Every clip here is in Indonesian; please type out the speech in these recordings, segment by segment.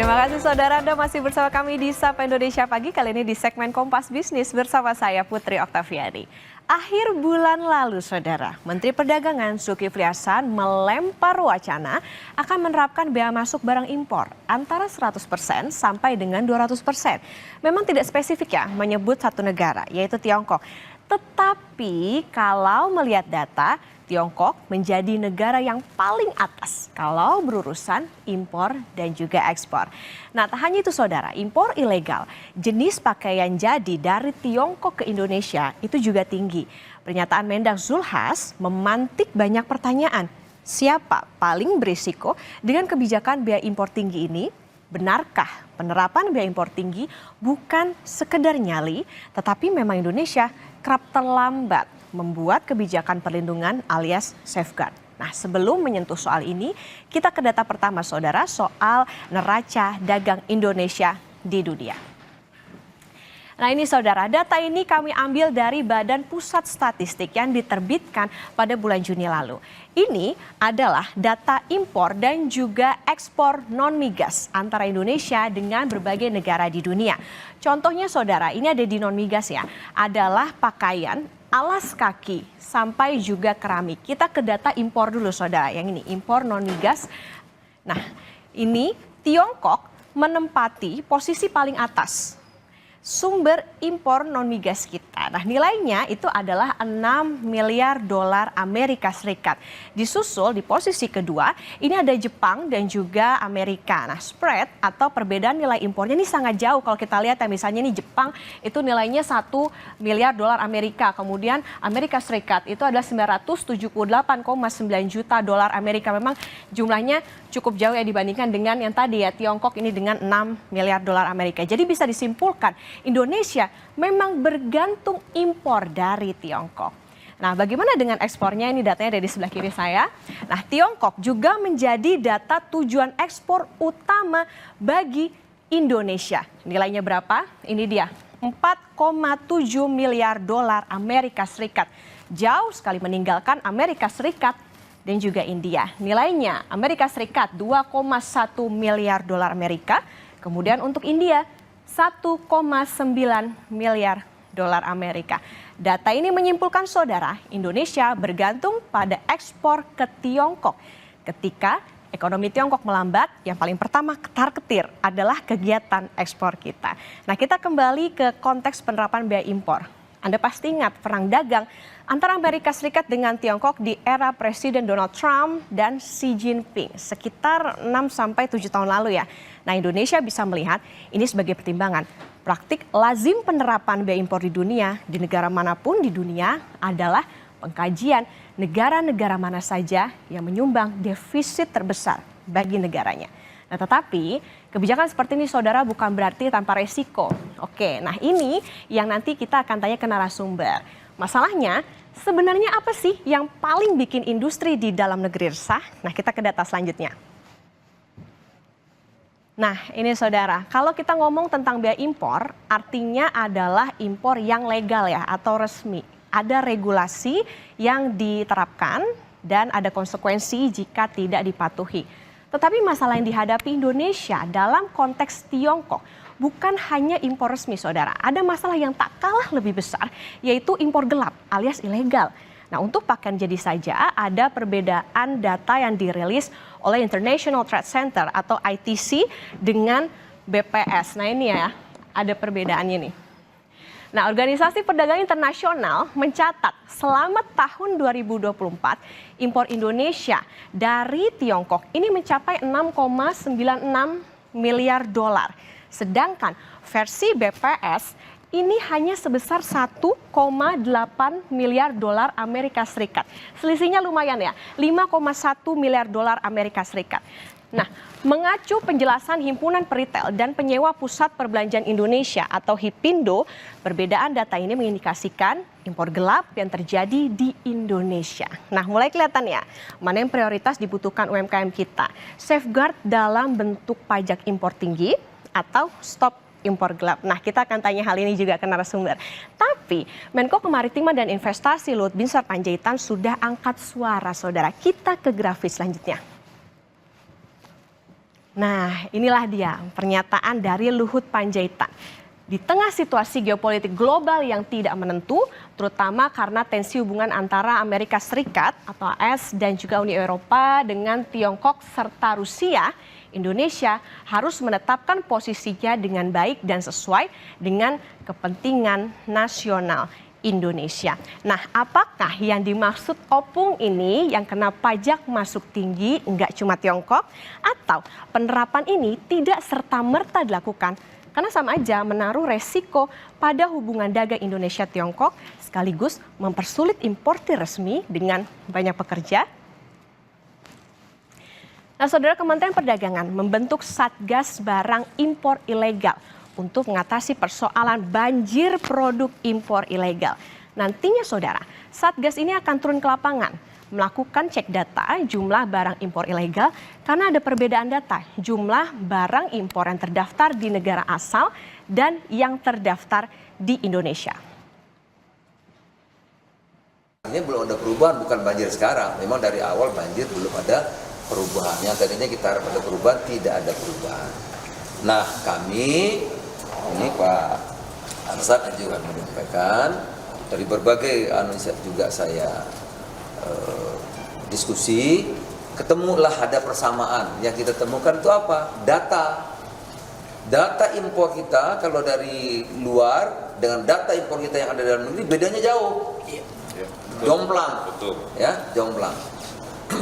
Terima kasih saudara, Anda masih bersama kami di Sapa Indonesia Pagi, kali ini di segmen Kompas Bisnis bersama saya Putri Oktaviani. Akhir bulan lalu saudara, Menteri Perdagangan Zulkifli Hasan melempar wacana akan menerapkan bea masuk barang impor antara 100% sampai dengan 200%. Memang tidak spesifik ya menyebut satu negara, yaitu Tiongkok. Tetapi kalau melihat data, Tiongkok menjadi negara yang paling atas kalau berurusan impor dan juga ekspor. Nah, tak hanya itu saudara, impor ilegal jenis pakaian jadi dari Tiongkok ke Indonesia itu juga tinggi. Pernyataan Mendak Zulhas memantik banyak pertanyaan. Siapa paling berisiko dengan kebijakan bea impor tinggi ini? Benarkah penerapan bea impor tinggi bukan sekedar nyali, tetapi memang Indonesia kerap terlambat membuat kebijakan perlindungan alias safeguard. Nah, sebelum menyentuh soal ini, kita ke data pertama saudara soal neraca dagang Indonesia di dunia. Nah ini saudara, data ini kami ambil dari Badan Pusat Statistik yang diterbitkan pada bulan Juni lalu. Ini adalah data impor dan juga ekspor non-migas antara Indonesia dengan berbagai negara di dunia. Contohnya saudara, ini ada di non-migas ya, adalah pakaian, alas kaki, sampai juga keramik. Kita ke data impor dulu saudara, yang ini impor non-migas. Nah ini Tiongkok menempati posisi paling atas sumber impor non-migas kita. Nah nilainya itu adalah 6 miliar dolar Amerika Serikat. Disusul di posisi kedua, ini ada Jepang dan juga Amerika. Nah spread atau perbedaan nilai impornya ini sangat jauh kalau kita lihat ya. Misalnya nih Jepang itu nilainya 1 miliar dolar Amerika. Kemudian Amerika Serikat itu adalah 978,9 juta dolar Amerika. Memang jumlahnya cukup jauh ya dibandingkan dengan yang tadi ya Tiongkok ini dengan 6 miliar dolar Amerika. Jadi bisa disimpulkan Indonesia memang bergantung impor dari Tiongkok. Nah, bagaimana dengan ekspornya? Ini datanya ada di sebelah kiri saya. Nah, Tiongkok juga menjadi data tujuan ekspor utama bagi Indonesia. Nilainya berapa? Ini dia, 4,7 miliar dolar Amerika Serikat. Jauh sekali meninggalkan Amerika Serikat dan juga India. Nilainya Amerika Serikat 2,1 miliar dolar Amerika. Kemudian untuk India 1,9 miliar dolar Amerika. Data ini menyimpulkan saudara, Indonesia bergantung pada ekspor ke Tiongkok. Ketika ekonomi Tiongkok melambat, yang paling pertama ketar-ketir adalah kegiatan ekspor kita. Nah, kita kembali ke konteks penerapan bea impor. Anda pasti ingat perang dagang antara Amerika Serikat dengan Tiongkok di era Presiden Donald Trump dan Xi Jinping sekitar 6-7 tahun lalu ya. Nah Indonesia bisa melihat ini sebagai pertimbangan. Praktik lazim penerapan bea impor di dunia, di negara manapun di dunia adalah pengkajian negara-negara mana saja yang menyumbang defisit terbesar bagi negaranya. Nah tetapi kebijakan seperti ini saudara bukan berarti tanpa resiko. Oke, nah ini yang nanti kita akan tanya ke narasumber. Masalahnya sebenarnya apa sih yang paling bikin industri di dalam negeri resah? Nah kita ke data selanjutnya. Nah ini saudara, kalau kita ngomong tentang bea impor artinya adalah impor yang legal ya atau resmi. Ada regulasi yang diterapkan dan ada konsekuensi jika tidak dipatuhi. Tetapi masalah yang dihadapi Indonesia dalam konteks Tiongkok bukan hanya impor resmi saudara. Ada masalah yang tak kalah lebih besar yaitu impor gelap alias ilegal. Nah untuk pakaian jadi saja ada perbedaan data yang dirilis oleh International Trade Center atau ITC dengan BPS. Nah ini ya ada perbedaannya nih. Nah, Organisasi Perdagangan Internasional mencatat selama tahun 2024 impor Indonesia dari Tiongkok ini mencapai 6,96 miliar dolar. Sedangkan versi BPS ini hanya sebesar 1,8 miliar dolar Amerika Serikat. Selisihnya lumayan ya, 5,1 miliar dolar Amerika Serikat. Nah, mengacu penjelasan Himpunan Peritel dan Penyewa Pusat Perbelanjaan Indonesia atau HIPINDO, perbedaan data ini mengindikasikan impor gelap yang terjadi di Indonesia. Nah, mulai kelihatan ya, mana yang prioritas dibutuhkan UMKM kita. Safeguard dalam bentuk pajak impor tinggi atau stop impor gelap. Nah, kita akan tanya hal ini juga ke narasumber. Tapi Menko Kemaritiman dan Investasi Luhut Binsar Panjaitan sudah angkat suara, saudara. Kita ke grafis selanjutnya. Nah, inilah dia pernyataan dari Luhut Panjaitan. Di tengah situasi geopolitik global yang tidak menentu, terutama karena tensi hubungan antara Amerika Serikat atau AS dan juga Uni Eropa dengan Tiongkok serta Rusia, Indonesia harus menetapkan posisinya dengan baik dan sesuai dengan kepentingan nasional Indonesia. Nah, apakah yang dimaksud opung ini yang kena pajak masuk tinggi enggak cuma Tiongkok, atau penerapan ini tidak serta-merta dilakukan karena sama aja menaruh resiko pada hubungan dagang Indonesia-Tiongkok sekaligus mempersulit importir resmi dengan banyak pekerja? Nah, Saudara, Kementerian Perdagangan membentuk Satgas Barang Impor Ilegal untuk mengatasi persoalan banjir produk impor ilegal. Nantinya, Saudara, Satgas ini akan turun ke lapangan melakukan cek data jumlah barang impor ilegal karena ada perbedaan data jumlah barang impor yang terdaftar di negara asal dan yang terdaftar di Indonesia. Ini belum ada perubahan, bukan banjir sekarang. Memang dari awal banjir belum ada perubahan. Yang tadinya kita harap ada perubahan, tidak ada perubahan. Nah, kami, ini Pak Ansat juga menyampaikan, dari berbagai analisa juga saya diskusi, ketemulah ada persamaan. Yang kita temukan itu apa? Data impor kita kalau dari luar dengan data impor kita yang ada dalam negeri bedanya jauh. Jomplang. Betul. Ya, jomplang.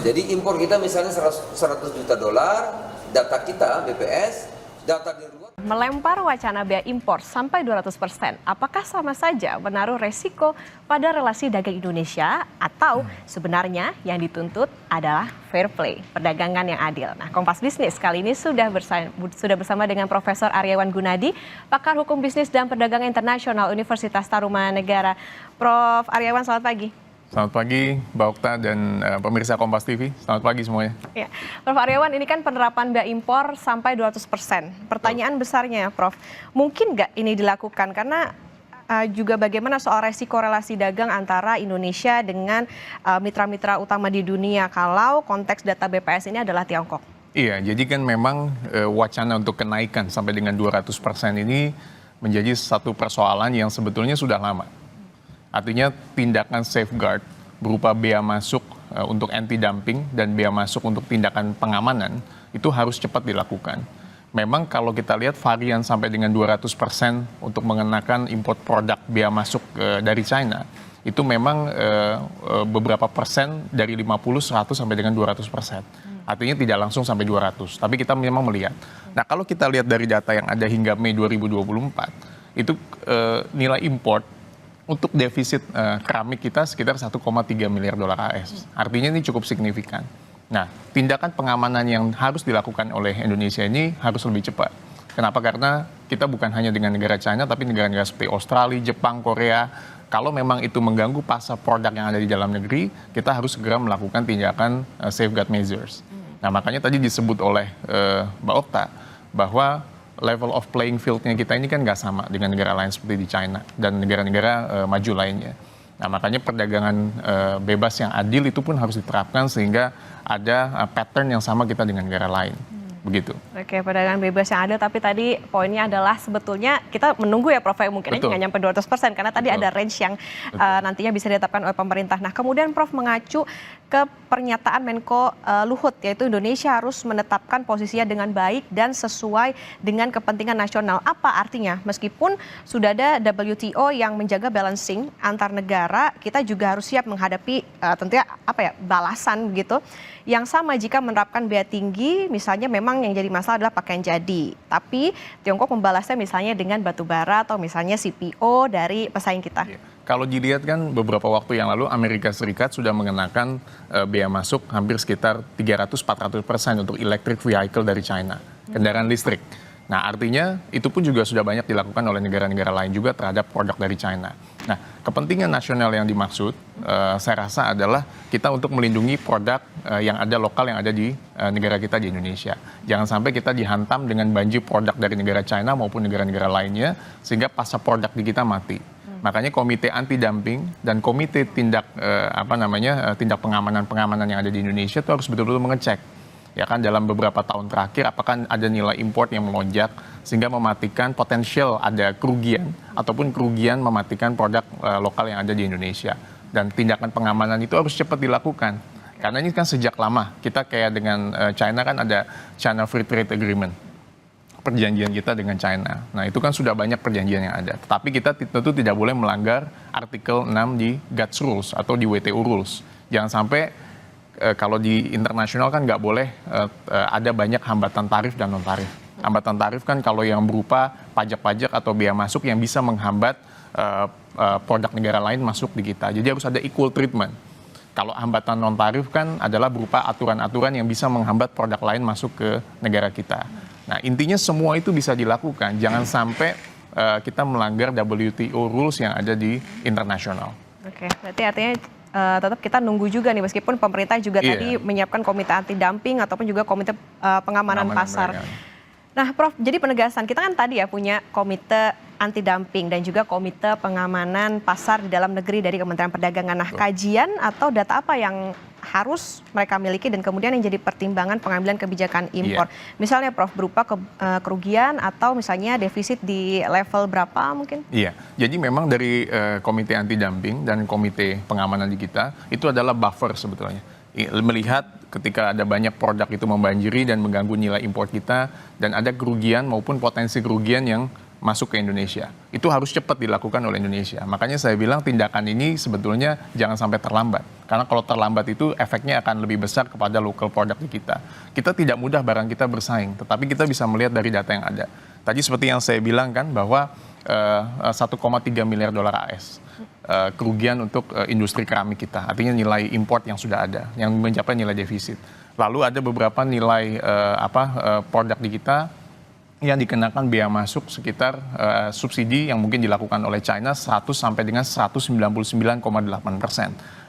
Jadi impor kita misalnya 100 juta dolar, data kita BPS, data di luar Melempar wacana bea impor sampai 200%, apakah sama saja menaruh resiko pada relasi dagang Indonesia atau sebenarnya yang dituntut adalah fair play, perdagangan yang adil? Nah, Kompas Bisnis kali ini sudah bersama dengan Profesor Aryawan Gunadi, pakar hukum bisnis dan perdagangan internasional Universitas Tarumanegara. Prof. Aryawan, selamat pagi. Selamat pagi, Mbak Okta dan pemirsa Kompas TV. Selamat pagi semuanya. Ya, Prof. Aryawan, ini kan penerapan bea impor sampai 200%. Pertanyaan besarnya ya, Prof. Mungkin nggak ini dilakukan? Karena juga bagaimana soal resiko relasi dagang antara Indonesia dengan mitra-mitra utama di dunia kalau konteks data BPS ini adalah Tiongkok? Iya, jadi kan memang wacana untuk kenaikan sampai dengan 200% ini menjadi satu persoalan yang sebetulnya sudah lama. Artinya tindakan safeguard berupa bea masuk untuk anti-dumping dan bea masuk untuk tindakan pengamanan itu harus cepat dilakukan. Memang kalau kita lihat varian sampai dengan 200% untuk mengenakan import produk bea masuk dari China, itu memang beberapa persen dari 50, 100 sampai dengan 200%. Artinya tidak langsung sampai 200, tapi kita memang melihat. Nah, kalau kita lihat dari data yang ada hingga Mei 2024, itu nilai import untuk defisit keramik kita sekitar 1,3 miliar dolar AS. Artinya ini cukup signifikan. Nah, tindakan pengamanan yang harus dilakukan oleh Indonesia ini harus lebih cepat. Kenapa? Karena kita bukan hanya dengan negara China, tapi negara-negara seperti Australia, Jepang, Korea. Kalau memang itu mengganggu pasar produk yang ada di dalam negeri, kita harus segera melakukan tindakan safeguard measures. Nah, makanya tadi disebut oleh Mbak Okta bahwa level of playing field-nya kita ini kan nggak sama dengan negara lain seperti di China dan negara-negara maju lainnya. Nah, makanya perdagangan bebas yang adil itu pun harus diterapkan sehingga ada pattern yang sama kita dengan negara lain. Begitu. Oke, perdagangan bebas yang adil, tapi tadi poinnya adalah sebetulnya kita menunggu ya Prof, mungkin aja nggak nyampe 200% karena tadi ada range yang nantinya bisa ditetapkan oleh pemerintah. Nah, kemudian Prof mengacu ke pernyataan Menko Luhut, yaitu Indonesia harus menetapkan posisinya dengan baik dan sesuai dengan kepentingan nasional. Apa artinya? Meskipun sudah ada WTO yang menjaga balancing antar negara, kita juga harus siap menghadapi tentunya balasan gitu. Yang sama jika menerapkan bea tinggi, misalnya memang yang jadi masalah adalah pakaian jadi. Tapi Tiongkok membalasnya misalnya dengan batu bara atau misalnya CPO dari pesaing kita. Kalau dilihat kan beberapa waktu yang lalu Amerika Serikat sudah mengenakan bea masuk hampir sekitar 300-400% untuk electric vehicle dari China, kendaraan listrik. Nah, artinya itu pun juga sudah banyak dilakukan oleh negara-negara lain juga terhadap produk dari China. Nah, kepentingan nasional yang dimaksud saya rasa adalah kita untuk melindungi produk yang ada lokal yang ada di negara kita di Indonesia. Jangan sampai kita dihantam dengan banjir produk dari negara China maupun negara-negara lainnya sehingga pasar produk di kita mati. Makanya komite anti dumping dan komite tindak tindak pengamanan yang ada di Indonesia itu harus betul-betul mengecek Ya kan dalam beberapa tahun terakhir apakah ada nilai import yang melonjak sehingga mematikan potensial ada kerugian ataupun kerugian mematikan produk lokal yang ada di Indonesia. Dan tindakan pengamanan itu harus cepat dilakukan. Karena ini kan sejak lama kita kayak dengan China kan ada China Free Trade Agreement. Perjanjian kita dengan China. Nah, itu kan sudah banyak perjanjian yang ada. Tetapi kita tentu tidak boleh melanggar artikel 6 di GATS Rules atau di WTO Rules. Jangan sampai kalau di internasional kan nggak boleh ada banyak hambatan tarif dan non tarif. Hambatan tarif kan kalau yang berupa pajak-pajak atau biaya masuk yang bisa menghambat produk negara lain masuk di kita. Jadi harus ada equal treatment. Kalau hambatan non tarif kan adalah berupa aturan-aturan yang bisa menghambat produk lain masuk ke negara kita. Nah, intinya semua itu bisa dilakukan. Jangan sampai kita melanggar WTO rules yang ada di internasional. Oke, berarti artinya tetap kita nunggu juga nih, meskipun pemerintah juga tadi menyiapkan komite anti dumping ataupun juga komite pengamanan pasar. Mereka. Nah, Prof, jadi penegasan kita kan tadi ya punya komite anti dumping dan juga komite pengamanan pasar di dalam negeri dari Kementerian Perdagangan. Nah, kajian atau data apa yang harus mereka miliki dan kemudian yang jadi pertimbangan pengambilan kebijakan impor? Misalnya, Prof, berupa kerugian atau misalnya defisit di level berapa mungkin? Iya, jadi memang dari komite anti dumping dan komite pengamanan di kita itu adalah buffer sebetulnya. Melihat ketika ada banyak produk itu membanjiri dan mengganggu nilai impor kita dan ada kerugian maupun potensi kerugian yang masuk ke Indonesia. Itu harus cepat dilakukan oleh Indonesia. Makanya saya bilang tindakan ini sebetulnya jangan sampai terlambat. Karena kalau terlambat itu efeknya akan lebih besar kepada local product di kita. Kita tidak mudah barang kita bersaing, tetapi kita bisa melihat dari data yang ada. Tadi seperti yang saya bilang kan bahwa 1,3 miliar dolar AS kerugian untuk industri keramik kita. Artinya nilai import yang sudah ada, yang mencapai nilai defisit. Lalu ada beberapa nilai produk di kita yang dikenakan biaya masuk sekitar subsidi yang mungkin dilakukan oleh China 100 sampai dengan 199,8%.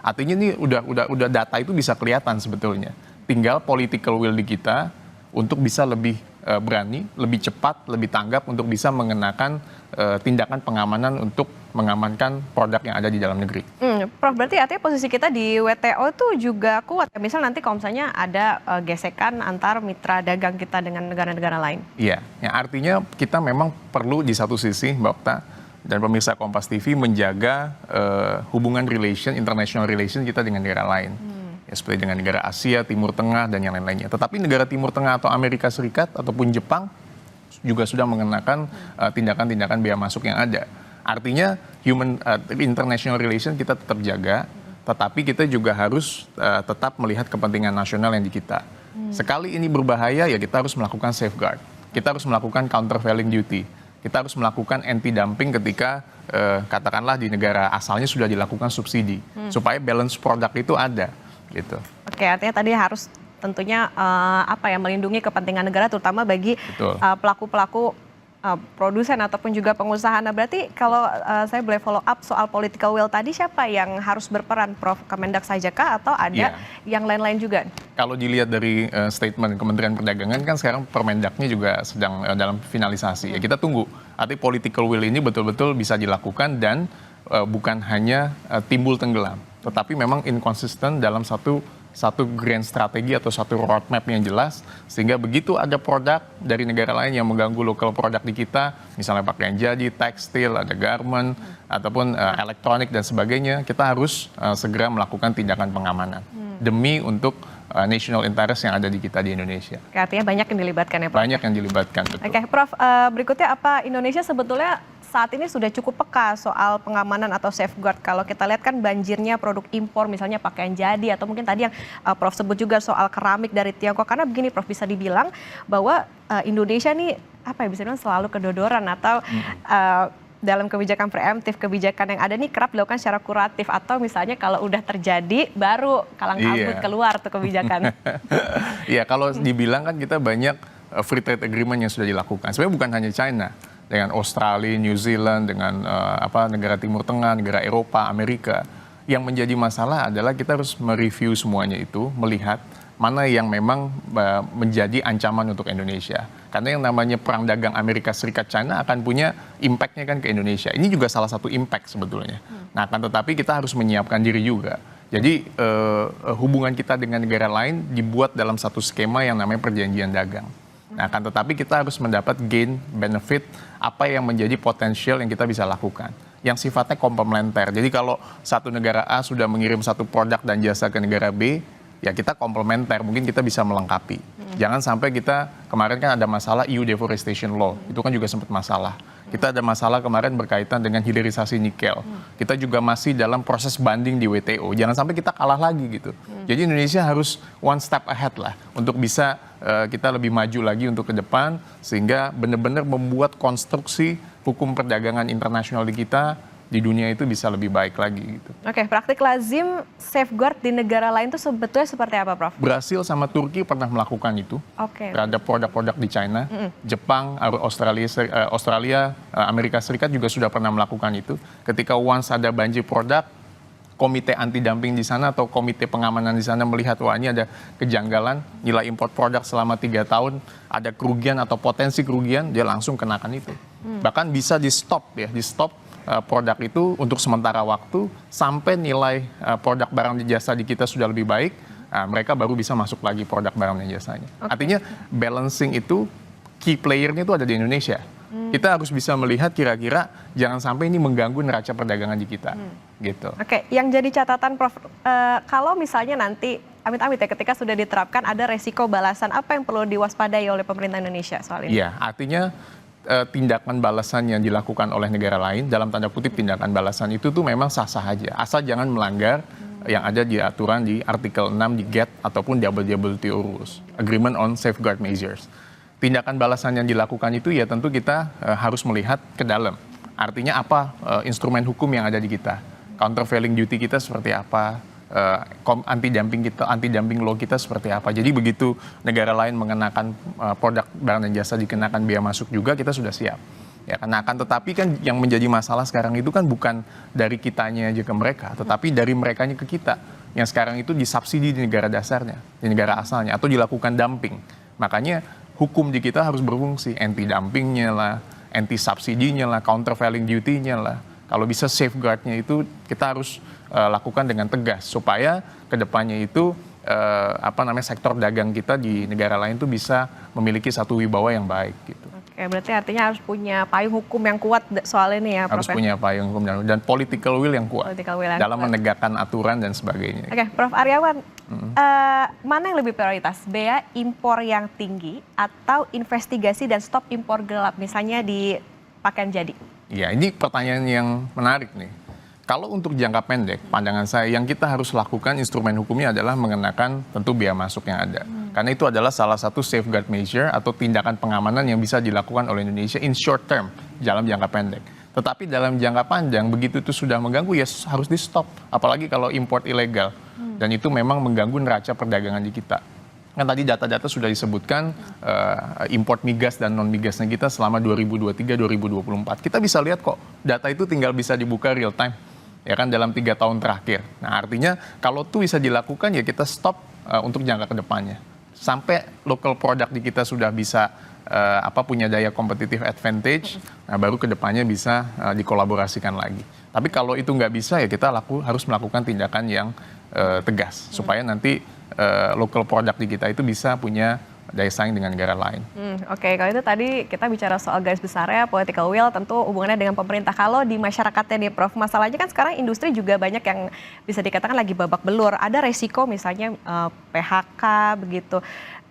Artinya ini udah data itu bisa kelihatan sebetulnya. Tinggal political will di kita untuk bisa lebih berani, lebih cepat, lebih tanggap untuk bisa mengenakan tindakan pengamanan untuk mengamankan produk yang ada di dalam negeri. Prof, berarti artinya posisi kita di WTO itu juga kuat. Misal nanti kalau misalnya ada gesekan antar mitra dagang kita dengan negara-negara lain. Iya, yang artinya kita memang perlu di satu sisi, Mbak Okta dan pemirsa Kompas TV menjaga hubungan international relation kita dengan negara lain. Ya, seperti dengan negara Asia, Timur Tengah, dan yang lain-lainnya. Tetapi negara Timur Tengah atau Amerika Serikat ataupun Jepang juga sudah mengenakan tindakan-tindakan biaya masuk yang ada. Artinya international relation kita tetap jaga, tetapi kita juga harus tetap melihat kepentingan nasional yang di kita. Sekali ini berbahaya, ya kita harus melakukan safeguard. Kita harus melakukan countervailing duty. Kita harus melakukan anti-dumping ketika katakanlah di negara asalnya sudah dilakukan subsidi. Supaya balance produk itu ada. Gitu. Oke, artinya tadi harus tentunya melindungi kepentingan negara terutama bagi pelaku-pelaku produsen ataupun juga pengusaha. Nah, berarti kalau saya boleh follow up soal political will tadi, siapa yang harus berperan, Prof? Kemendak sajakah atau ada yang lain-lain juga? Kalau dilihat dari statement Kementerian Perdagangan kan sekarang Permendaknya juga sedang dalam finalisasi. Ya, kita tunggu. Artinya political will ini betul-betul bisa dilakukan dan bukan hanya timbul tenggelam, tetapi memang inconsistent dalam satu grand strategi atau satu roadmap yang jelas, sehingga begitu ada produk dari negara lain yang mengganggu lokal produk di kita, misalnya pakaian jadi, tekstil, ada garment, ataupun elektronik dan sebagainya, kita harus segera melakukan tindakan pengamanan demi untuk national interest yang ada di kita di Indonesia. Artinya banyak yang dilibatkan ya, Prof? Banyak yang dilibatkan, betul. Oke, Prof, berikutnya apa Indonesia sebetulnya saat ini sudah cukup peka soal pengamanan atau safeguard? Kalau kita lihat kan banjirnya produk impor, misalnya pakaian jadi atau mungkin tadi yang Prof sebut juga soal keramik dari Tiongkok. Karena begini, Prof, bisa dibilang bahwa Indonesia nih bisa dibilang selalu kedodoran atau dalam kebijakan preemptif, kebijakan yang ada nih kerap dilakukan secara kuratif, atau misalnya kalau udah terjadi baru kalang kabut keluar tuh kebijakan. Iya, kalau dibilang kan kita banyak free trade agreement yang sudah dilakukan. Sebenarnya bukan hanya China, dengan Australia, New Zealand, dengan negara Timur Tengah, negara Eropa, Amerika. Yang menjadi masalah adalah kita harus mereview semuanya itu, melihat mana yang memang menjadi ancaman untuk Indonesia. Karena yang namanya perang dagang Amerika Serikat-China akan punya impact-nya kan ke Indonesia. Ini juga salah satu impact sebetulnya. Nah, akan tetapi kita harus menyiapkan diri juga. Jadi hubungan kita dengan negara lain dibuat dalam satu skema yang namanya perjanjian dagang. Nah, akan tetapi kita harus mendapat gain, benefit, apa yang menjadi potensial yang kita bisa lakukan. Yang sifatnya komplementer. Jadi kalau satu negara A sudah mengirim satu produk dan jasa ke negara B, ya kita komplementer, mungkin kita bisa melengkapi. Jangan sampai kita, kemarin kan ada masalah EU Deforestation Law, itu kan juga sempat masalah. Kita ada masalah kemarin berkaitan dengan hilirisasi nikel. Kita juga masih dalam proses banding di WTO. Jangan sampai kita kalah lagi gitu. Jadi Indonesia harus one step ahead lah untuk bisa kita lebih maju lagi untuk ke depan sehingga benar-benar membuat konstruksi hukum perdagangan internasional di kita di dunia itu bisa lebih baik lagi gitu. Oke, praktik lazim safeguard di negara lain itu sebetulnya seperti apa, Prof? Brasil sama Turki pernah melakukan itu terhadap produk-produk di China. Jepang, Australia, Amerika Serikat juga sudah pernah melakukan itu. Ketika once ada banjir produk, komite anti dumping di sana atau komite pengamanan di sana melihat wah ini ada kejanggalan, nilai impor produk selama 3 tahun, ada kerugian atau potensi kerugian, dia langsung kenakan itu. Bahkan bisa di stop produk itu untuk sementara waktu sampai nilai produk barang dan jasa di kita sudah lebih baik, mereka baru bisa masuk lagi produk barang dan jasanya. Artinya balancing itu key player-nya itu ada di Indonesia. Kita harus bisa melihat kira-kira jangan sampai ini mengganggu neraca perdagangan di kita. Gitu. Oke, yang jadi catatan Prof, kalau misalnya nanti amit-amit ya ketika sudah diterapkan ada resiko balasan, apa yang perlu diwaspadai oleh pemerintah Indonesia soal ini? Iya, artinya tindakan balasan yang dilakukan oleh negara lain, dalam tanda kutip tindakan balasan itu tuh memang sah-sah aja. Asal jangan melanggar yang ada di aturan di artikel 6 di GATT ataupun WTO Rules, Agreement on Safeguard Measures. Tindakan balasan yang dilakukan itu ya tentu kita harus melihat ke dalam. Artinya apa instrumen hukum yang ada di kita. Countervailing duty kita seperti apa, anti-dumping law kita seperti apa. Jadi begitu negara lain mengenakan produk barang dan jasa dikenakan biaya masuk juga, kita sudah siap. Ya, karena akan tetapi kan yang menjadi masalah sekarang itu kan bukan dari kitanya aja ke mereka, tetapi dari merekanya ke kita. Yang sekarang itu disubsidi di negara dasarnya, di negara asalnya, atau dilakukan dumping. Makanya hukum di kita harus berfungsi, anti-dumpingnya lah, anti-subsidinya lah, countervailing duty-nya lah. Kalau bisa safeguard-nya itu kita harus lakukan dengan tegas supaya kedepannya itu sektor dagang kita di negara lain itu bisa memiliki satu wibawa yang baik gitu. Oke, berarti artinya harus punya payung hukum yang kuat soal ini ya, Prof. Harus punya payung hukum dan political will yang kuat dalam menegakkan aturan dan sebagainya. Oke, Prof. Aryawan, mana yang lebih prioritas? Bea impor yang tinggi atau investigasi dan stop impor gelap misalnya di pakaian jadi? Ya, ini pertanyaan yang menarik nih. Kalau untuk jangka pendek, pandangan saya yang kita harus lakukan instrumen hukumnya adalah mengenakan tentu biaya masuk yang ada. Karena itu adalah salah satu safeguard measure atau tindakan pengamanan yang bisa dilakukan oleh Indonesia in short term, dalam jangka pendek. Tetapi dalam jangka panjang, begitu itu sudah mengganggu, ya harus di stop. Apalagi kalau import ilegal. Dan itu memang mengganggu neraca perdagangan di kita. Kan tadi data-data sudah disebutkan import migas dan non-migasnya kita selama 2023-2024. Kita bisa lihat kok, data itu tinggal bisa dibuka real time. Ya kan dalam 3 tahun terakhir. Nah artinya kalau itu bisa dilakukan ya kita stop untuk jangka kedepannya. Sampai local product di kita sudah bisa punya daya competitive advantage, nah baru kedepannya bisa dikolaborasikan lagi. Tapi kalau itu nggak bisa ya kita harus melakukan tindakan yang tegas supaya nanti local product di kita itu bisa punya daya saing dengan negara lain. Oke, kalau itu tadi kita bicara soal garis besarnya, political will tentu hubungannya dengan pemerintah. Kalau di masyarakatnya nih Prof, masalahnya kan sekarang industri juga banyak yang bisa dikatakan lagi babak belur. Ada resiko misalnya PHK begitu.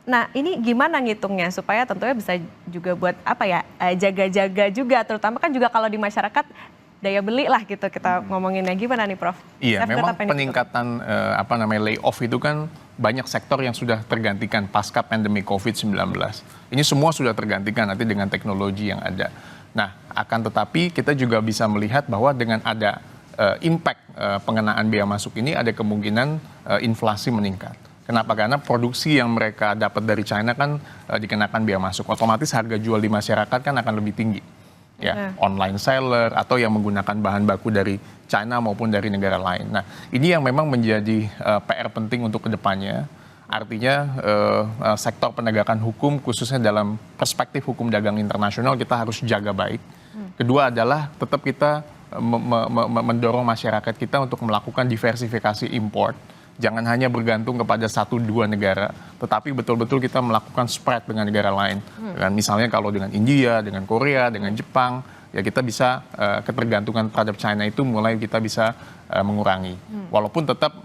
Nah ini gimana ngitungnya supaya tentunya bisa juga buat jaga-jaga juga, terutama kan juga kalau di masyarakat daya beli lah gitu kita ngomonginnya, gimana nih Prof? Iya, memang peningkatan layoff itu kan banyak sektor yang sudah tergantikan pasca pandemi COVID-19. Ini semua sudah tergantikan nanti dengan teknologi yang ada. Nah, akan tetapi kita juga bisa melihat bahwa dengan ada impact pengenaan biaya masuk ini ada kemungkinan inflasi meningkat. Kenapa? Karena produksi yang mereka dapat dari China kan dikenakan biaya masuk. Otomatis harga jual di masyarakat kan akan lebih tinggi. Ya, online seller atau yang menggunakan bahan baku dari China maupun dari negara lain. Nah, ini yang memang menjadi PR penting untuk kedepannya. Artinya sektor penegakan hukum khususnya dalam perspektif hukum dagang internasional kita harus jaga baik. Kedua adalah tetap kita mendorong masyarakat kita untuk melakukan diversifikasi import. Jangan hanya bergantung kepada 1-2 negara, tetapi betul-betul kita melakukan spread dengan negara lain. Dan misalnya kalau dengan India, dengan Korea, dengan Jepang, ya kita bisa ketergantungan terhadap China itu mulai kita bisa mengurangi. Walaupun tetap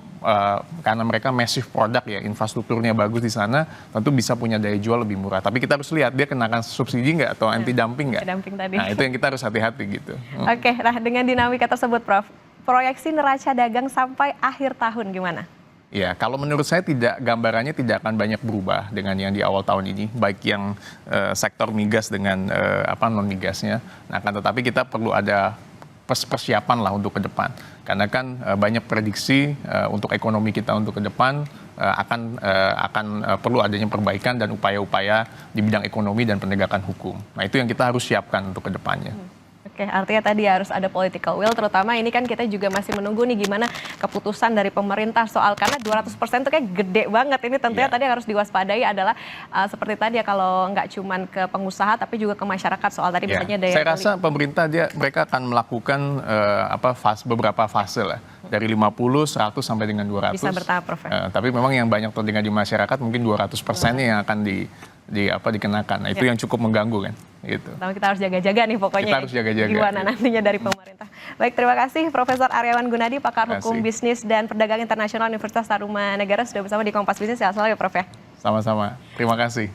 karena mereka massive product ya, infrastrukturnya bagus di sana, tentu bisa punya daya jual lebih murah. Tapi kita harus lihat dia kenakan subsidi nggak atau anti dumping nggak. Anti-dumping tadi. Nah itu yang kita harus hati-hati gitu. Oke, nah dengan dinamika tersebut Prof, proyeksi neraca dagang sampai akhir tahun gimana? Ya, kalau menurut saya gambarannya tidak akan banyak berubah dengan yang di awal tahun ini, baik yang sektor migas dengan non migasnya. Nah, kan tetapi kita perlu ada persiapan lah untuk ke depan, karena kan banyak prediksi untuk ekonomi kita untuk ke depan akan perlu adanya perbaikan dan upaya-upaya di bidang ekonomi dan penegakan hukum. Nah, itu yang kita harus siapkan untuk ke depannya. Oke, artinya tadi harus ada political will, terutama ini kan kita juga masih menunggu nih gimana keputusan dari pemerintah soal, karena 200% itu kayak gede banget. Ini tentunya tadi harus diwaspadai adalah seperti tadi ya, kalau nggak cuman ke pengusaha tapi juga ke masyarakat soal tadi misalnya daya saya rasa pemerintah mereka akan melakukan beberapa fase lah. Dari 50, 100 sampai dengan 200. Bisa bertahap, Prof. Tapi memang yang banyak terdengar di masyarakat mungkin 200% yang akan dikenakan. Nah, itu yang cukup mengganggu kan. Gitu. Tapi kita harus jaga-jaga nih pokoknya. Kita harus jaga-jaga. Gimana nantinya dari pemerintah. Baik, terima kasih Profesor Aryawan Gunadi, pakar hukum bisnis dan perdagangan internasional Universitas Tarumanegara sudah bersama di Kompas Bisnis. Sehat selalu ya Prof ya. Sama-sama. Terima kasih.